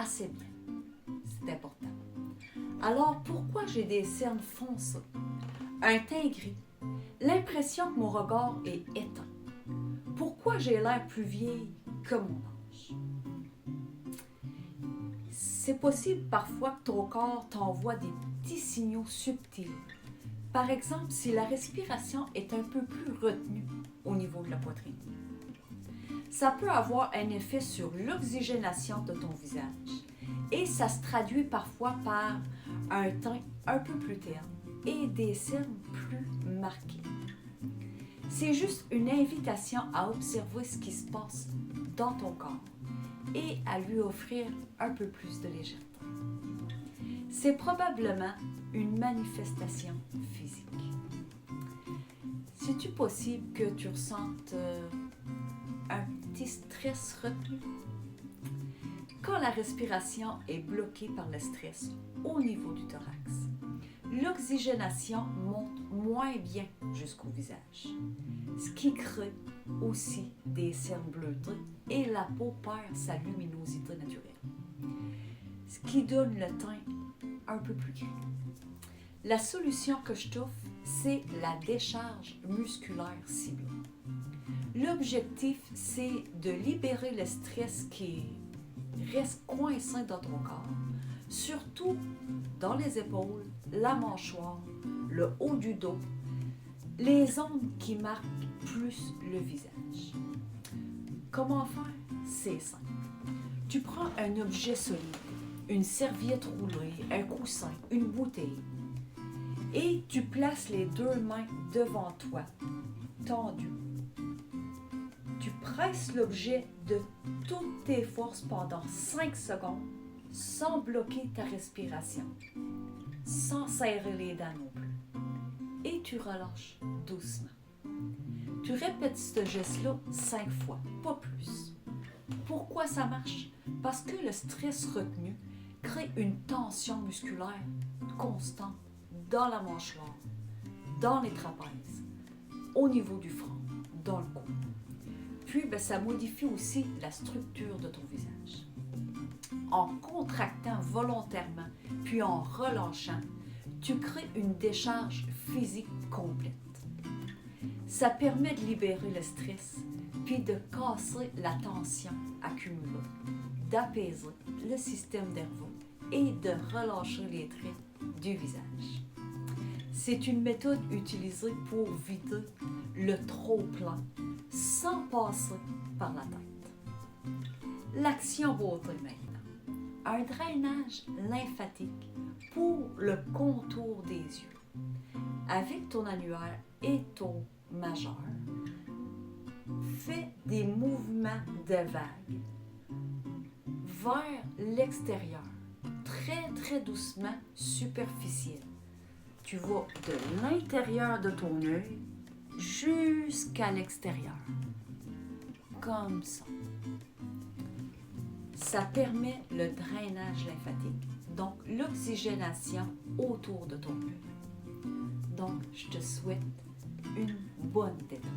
assez bien. C'est important. Alors, pourquoi j'ai des cernes foncées, un teint gris, l'impression que mon regard est éteint? Pourquoi j'ai l'air plus vieille que mon âge? C'est possible parfois que ton corps t'envoie des petits signaux subtils. Par exemple, si la respiration est un peu plus retenue au niveau de la poitrine. Ça peut avoir un effet sur l'oxygénation de ton visage et ça se traduit parfois par un teint un peu plus terne et des cernes plus marquées. C'est juste une invitation à observer ce qui se passe dans ton corps et à lui offrir un peu plus de légèreté. C'est probablement une manifestation physique. C'est-tu possible que tu ressentes un petit stress retenu? Quand la respiration est bloquée par le stress au niveau du thorax, l'oxygénation monte moins bien jusqu'au visage, ce qui crée aussi des cernes bleutées et la peau perd sa luminosité naturelle, ce qui donne le teint un peu plus gris. La solution que je t'offre, c'est la décharge musculaire ciblée. L'objectif, c'est de libérer le stress qui reste coincé dans ton corps, surtout dans les épaules, la mâchoire, le haut du dos, les zones qui marquent plus le visage. Comment faire? C'est simple. Tu prends un objet solide, une serviette roulée, un coussin, une bouteille, et tu places les deux mains devant toi, tendues. Tu presses l'objet de toutes tes forces pendant 5 secondes sans bloquer ta respiration, sans serrer les dents non plus. Et tu relâches doucement. Tu répètes ce geste-là 5 fois, pas plus. Pourquoi ça marche? Parce que le stress retenu crée une tension musculaire constante dans la mâchoire, dans les trapèzes, au niveau du front, dans le cou. Puis, ça modifie aussi la structure de ton visage. En contractant volontairement, puis en relâchant, tu crées une décharge physique complète. Ça permet de libérer le stress, puis de casser la tension accumulée, d'apaiser le système nerveux et de relâcher les traits du visage. C'est une méthode utilisée pour vider le trop-plein sans passer par la tête. L'action beauté maintenant. Un drainage lymphatique pour le contour des yeux. Avec ton annulaire et ton majeur, fais des mouvements de vague vers l'extérieur, très très doucement, superficiel. Tu vas de l'intérieur de ton œil jusqu'à l'extérieur, comme ça. Ça permet le drainage lymphatique, donc l'oxygénation autour de ton œil. Donc, je te souhaite une bonne détente.